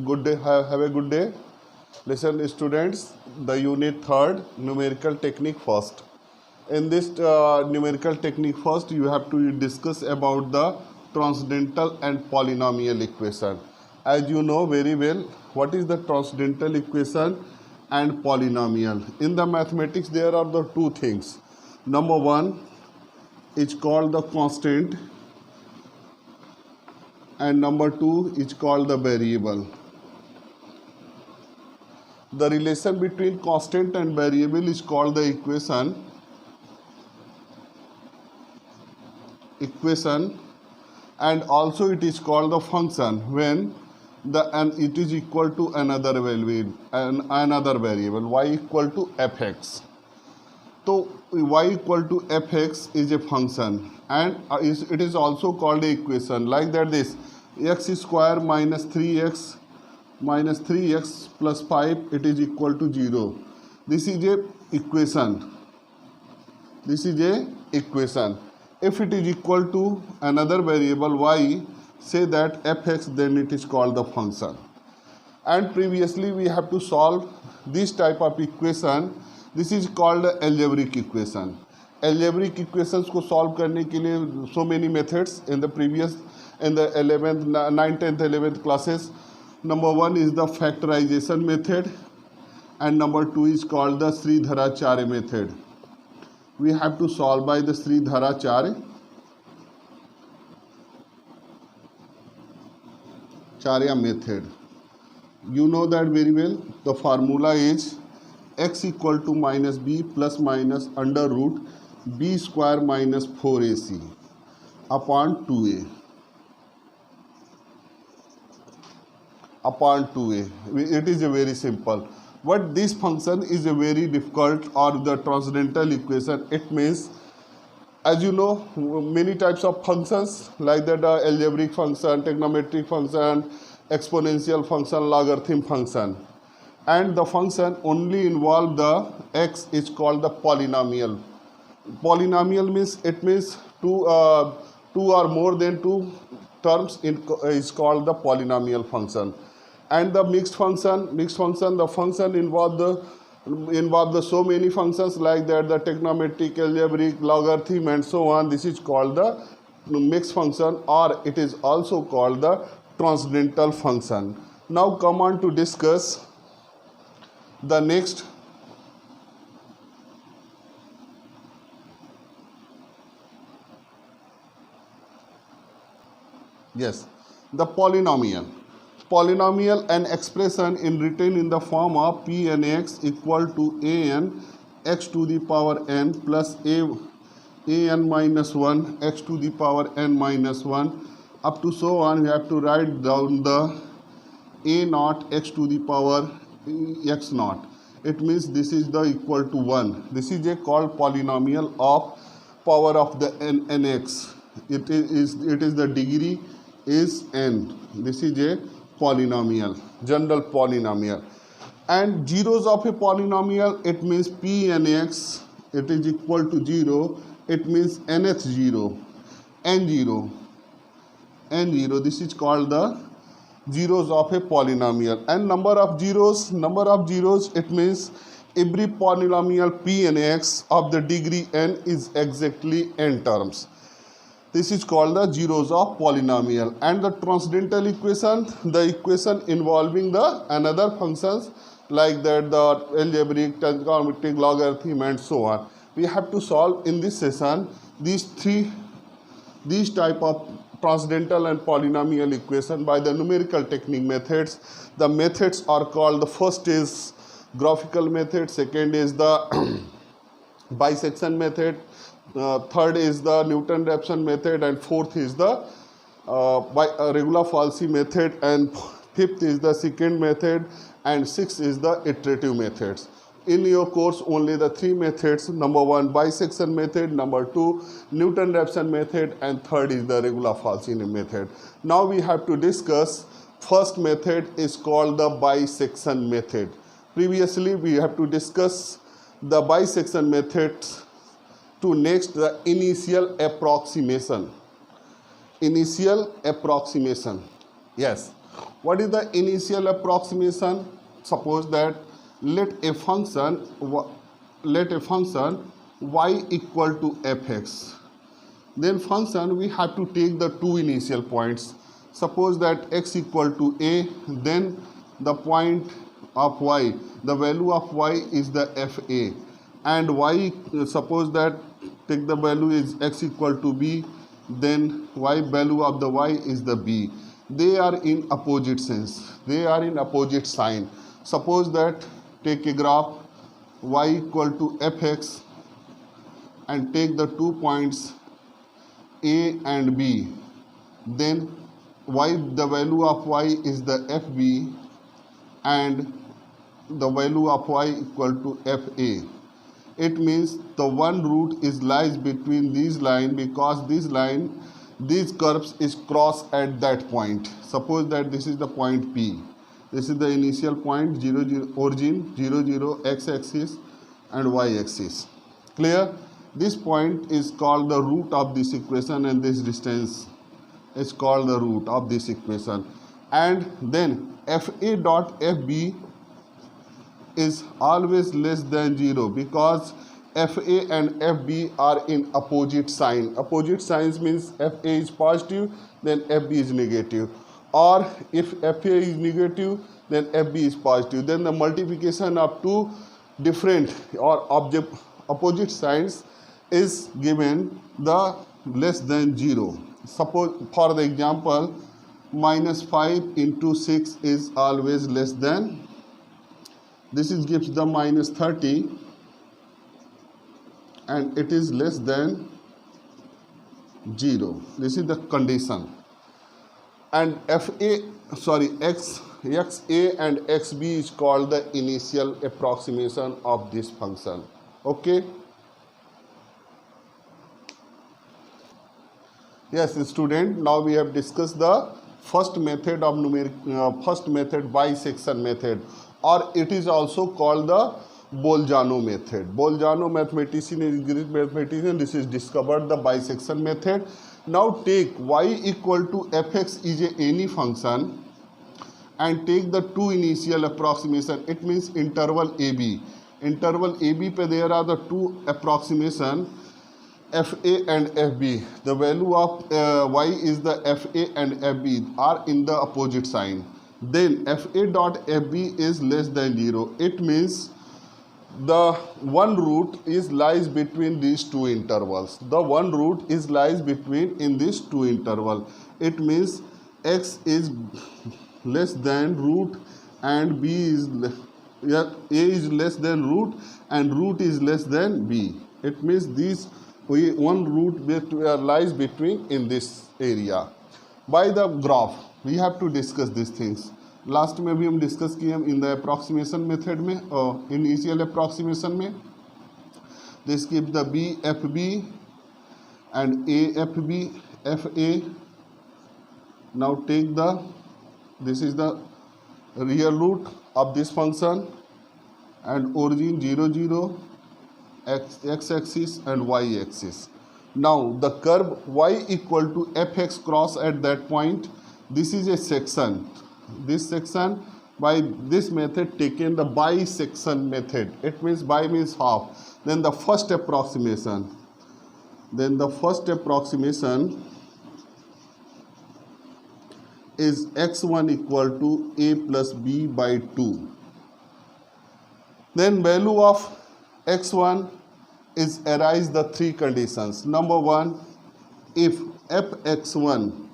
Good day. Have a good day. Listen, students, the unit third, numerical technique first. In this numerical technique first, you have to discuss about the transcendental and polynomial equation. As you know very well, what is the transcendental equation and polynomial? In the mathematics, there are the two things. Number one is called the constant, and number two is called the variable. The relation between constant and variable is called the equation, and also it is called the function when it is equal to another value and another variable y equal to fx. So y equal to fx is a function, and it is also called a equation, like that this x square minus 3x plus 5, it is equal to 0. This is a equation. If it is equal to another variable y, say that fx, then it is called the function. And previously we have to solve this type of equation. This is called algebraic equation. Algebraic equations को solve करने के लिए so many methods in the 11th, 9th, 10th, 11th classes. Number one is the factorization method, and number two is called the Sridharacharya method. We have to solve by the Sridharacharya method. You know that very well. The formula is x equal to minus b plus minus under root b square minus 4ac upon 2a. It is a very simple. But this function is a very difficult, or the transcendental equation. It means, as you know, many types of functions, like that algebraic function, trigonometric function, exponential function, logarithm function. And the function only involve the x is called the polynomial. Polynomial means two or more than two terms is called the polynomial function. And the mixed function, the function involve the so many functions, like that the trigonometric, algebraic, logarithm, and so on. This is called the mixed function, or it is also called the transcendental function. Now come on to discuss the next. Yes, the polynomial. Polynomial, an expression written in the form of p n x equal to a n x to the power n plus a n minus 1 x to the power n minus 1 up to so on. We have to write down the a naught x to the power x naught. It means this is the equal to 1. This is a called polynomial of power of the nx. It is the degree is n. This is a polynomial, general polynomial. And zeros of a polynomial, it means p n x, it is equal to 0. It means nth 0, n0. This is called the zeros of a polynomial. And number of zeros, it means every polynomial p n x of the degree n is exactly n terms. This is called the zeros of polynomial. And the transcendental equation, the equation involving the another functions, like that the algebraic, trigonometric, logarithm, and so on. We have to solve in this session these type of transcendental and polynomial equation by the numerical technique methods. The methods are called, the first is graphical method, second is the bisection method, third is the Newton-Raphson method, and fourth is the Regula-Falsi method, and fifth is the secant method, and sixth is the iterative methods. In your course, only the three methods: number one, bisection method; number two, Newton-Raphson method; and third is the Regula-Falsi method. Now we have to discuss first method is called the bisection method. Previously, we have to discuss the bisection method. To next, the initial approximation. Yes. What is the initial approximation? Suppose that let a function y equal to fx. Then function we have to take the two initial points. Suppose that x equal to a, then the point of y, the value of y is the fa, and y, suppose that take the value is x equal to b, then y value of the y is the b. They are in opposite sense, they are in opposite sign. Suppose that take a graph y equal to fx and take the 2 points a and b, then y, the value of y is the fb and the value of y equal to fa. It means the one root is lies between these line, because this line, these curves is cross at that point. Suppose that this is the point P. This is the initial point, 0, 0, origin, 0, 0, x-axis and y-axis. Clear? This point is called the root of this equation, and this distance is called the root of this equation. And then fa dot fb is always less than 0, because fa and fb are in opposite sign. Opposite signs means fa is positive, then fb is negative, or if fa is negative, then fb is positive. Then the multiplication of two different or opposite signs is given the less than 0. Suppose for the example, minus 5 into 6 is always less than, this is gives the minus 30, and it is less than 0. This is the condition. And xa and xb is called the initial approximation of this function. Okay. Yes, student, now we have discussed the first method of first method, bisection method, or it is also called the Bolzano method. Bolzano mathematician is Greek mathematician. This is discovered the bisection method. Now take y equal to fx is any function and take the two initial approximation. It means interval AB. Interval AB pe there are the two approximation, fa and fb. The value of y is the fa and fb are in the opposite sign. Then fa dot fb is less than 0. It means the one root is lies between these two intervals. The one root is lies between in these two interval. It means x is less than root and b is a is less than root and root is less than b. It means these one root lies between in this area. By the graph we have to discuss these things. Last में भी हम discuss किए हम in the approximation method में और initial approximation में. This give the B F B and A F B F A. Now take the this is the real root of this function and origin 0 0 x axis and y axis. Now the curve y equal to fx cross at that point. This is a section. This section by this method taken the bisection method. It means bi means half. Then the first approximation. Then the first approximation is x1 equal to a plus b by 2. Then value of x1 is arise the three conditions. Number one, if fx1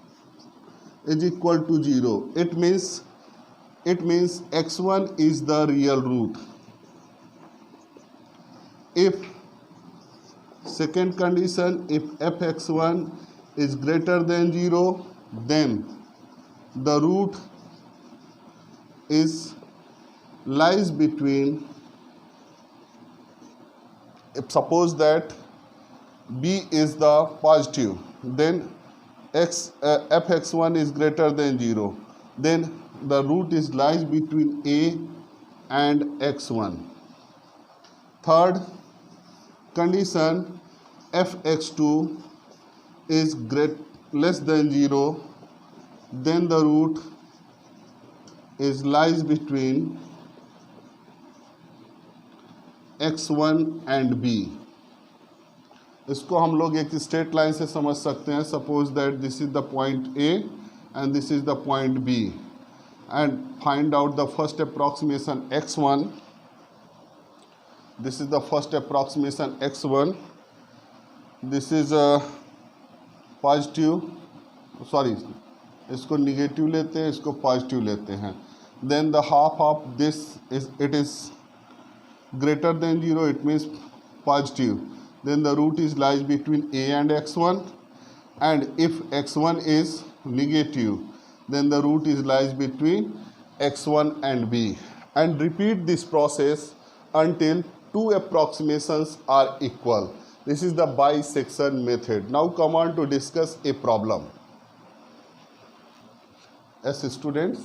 is equal to 0, it means x1 is the real root. If second condition, if fx1 is greater than 0, then the root is lies between, if suppose that b is the positive, then fx1 is greater than 0, then the root is lies between a and x1. Third condition, fx2 is less than 0, then the root is lies between x1 and b. इसको हम लोग एक straight line से समझ सकते हैं. Suppose that this is the point A and this is the point B, and find out the first approximation x1. This is the first approximation x1. This is positive, sorry इसको negative लेते हैं, इसको positive लेते हैं. Then the half of this is it is greater than 0, it means positive. Then the root is lies between a and x1, and if x1 is negative, then the root is lies between x1 and b, and repeat this process until two approximations are equal. This is the bisection method. Now come on to discuss a problem. As students,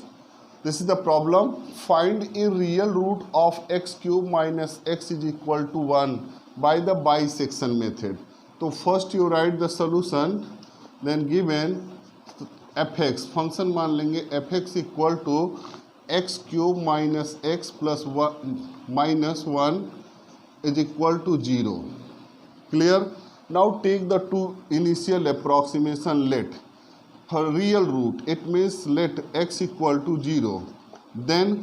this is the problem. Find a real root of x cube minus x is equal to 1 by the bisection method. So first you write the solution, then given fx, function मान लेंगे fx equal to x cube minus x plus 1 minus 1 is equal to 0. Clear? Now take the two initial approximation. Let her real root, it means let x equal to 0. Then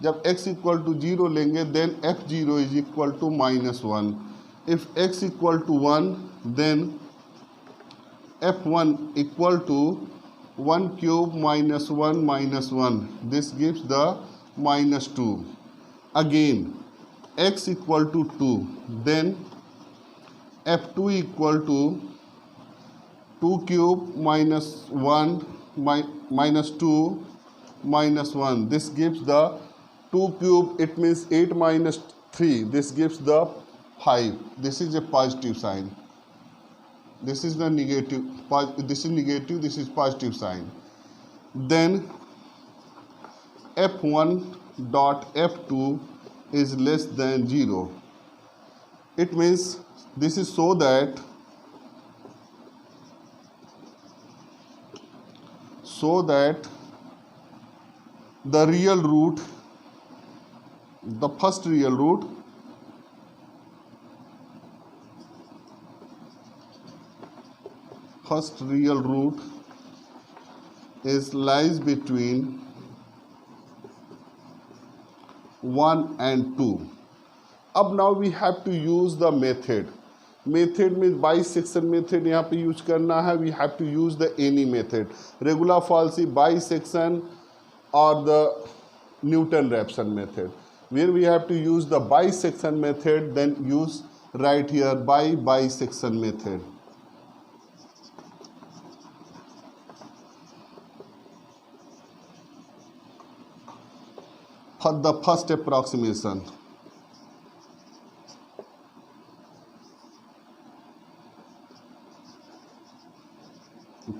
जब x equal to 0 लेंगे, then f0 is equal to -1. If x equal to 1, then f1 equal to 1 cube -1 -1. This gives the -2. Again x equal to 2, then f2 equal to 2 cube -1 -2 -1. This gives the 2 cube, it means 8 minus 3. This gives the 5. This is a positive sign. This is the negative. This is negative. This is positive sign. Then f1 dot f2 is less than 0. It means this is so that the real root, the first real root is lies between 1 and 2. अब now we have to use the method. Method में bisection method यहाँ पे use करना है. We have to use the any method, regular, falsy, bisection or the Newton-Raphson method. Where we have to use the bisection method, then use right here bisection method. For the first approximation,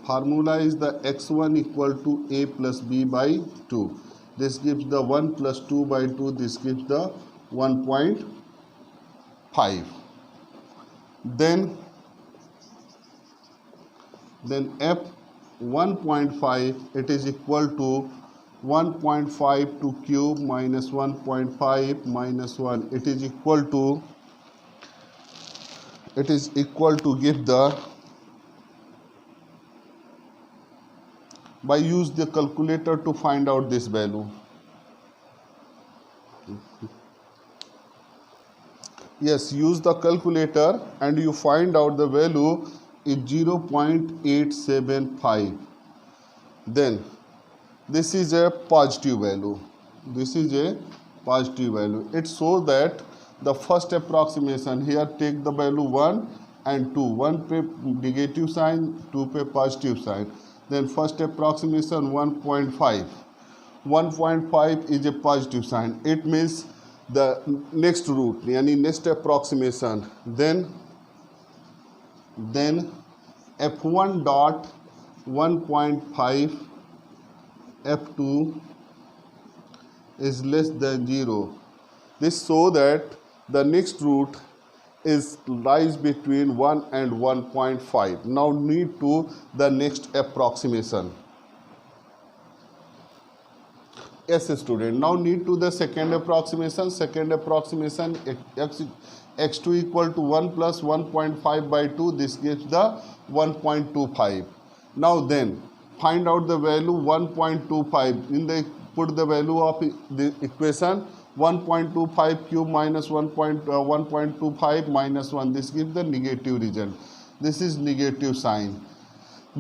formula is the x1 equal to a plus b by 2. This gives the 1 plus 2 by 2. This gives the 1.5. Then f 1.5, it is equal to 1.5 to cube minus 1.5 minus 1. It is equal to give the, by use the calculator to find out this value. Yes, use the calculator and you find out the value is 0.875. Then this is a positive value. This is a positive value. It shows that the first approximation, here take the value 1 and 2. 1 पे negative sign, 2 पे positive sign. Then first approximation 1.5. 1.5 is a positive sign. It means the next root, yani next approximation. Then f1 dot 1.5, f2 is less than 0. This shows that the next root is lies between 1 and 1.5. Now need to the next approximation. Yes, student. Now need to the second approximation. Second approximation, x2 equal to 1 plus 1.5 by 2. This gives the 1.25. Now then, find out the value 1.25. In the put the value of the equation 1.25 cube minus 1.25 minus 1. This gives the negative result. This is negative sign.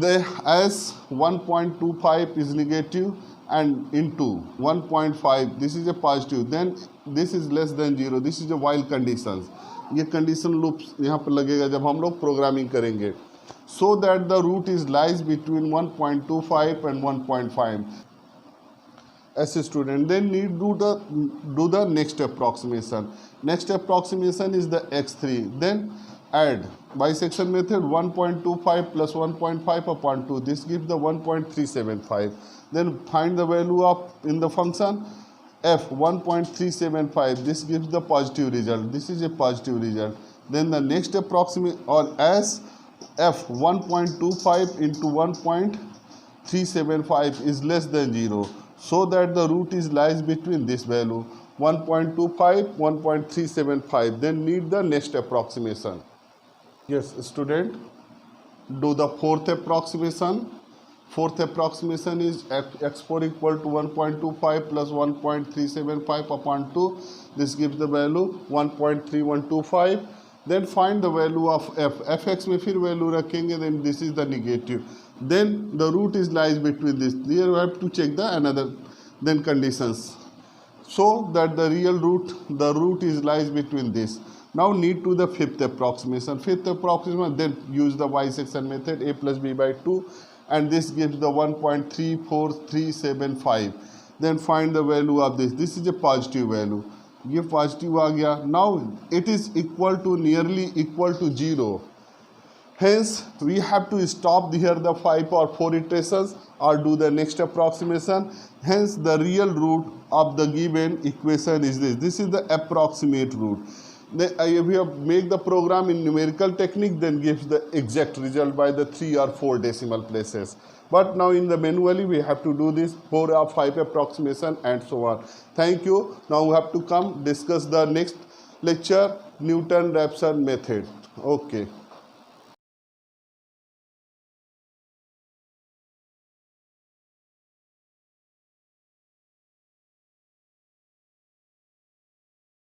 As 1.25 is negative and into 1.5 this is a positive, then this is less than 0. This is a while conditions. ये condition loops यहाँ पर लगेगा जब हम लोग programming करेंगे. So that the root is lies between 1.25 and 1.5. As a student, then need do the next approximation. Next approximation is the x3. Then add bisection method 1.25 plus 1.5 upon 2. This gives the 1.375. Then find the value of in the function f 1.375. This gives the positive result. This is a positive result. Then the next approximate or as f 1.25 into 1.375 is less than 0. So that the root is lies between this value 1.25 1.375. Then need the next approximation. Yes, student, do the fourth approximation. Fourth approximation is x4 equal to 1.25 plus 1.375 upon 2. This gives the value 1.3125. Then find the value of f. fx में फिर value रखेंगे, then this is the negative. Then the root is lies between this. Here we have to check the another then conditions. So that the real root, the root is lies between this. Now need to the fifth approximation. Fifth approximation, then use the bisection method a plus b by 2 and this gives the 1.34375. Then find the value of this. This is a positive value. ये positive आ गया. Now it is equal to nearly equal to 0. Hence we have to stop here the 5 or 4 iterations or do the next approximation. Hence the real root of the given equation is this. This is the approximate root. Then if you make the program in numerical technique, then gives the exact result by the 3 or 4 decimal places. But now in the manually we have to do this 4 or 5 approximation and so on. Thank you. Now we have to come discuss the next lecture, Newton-Raphson method. Okay.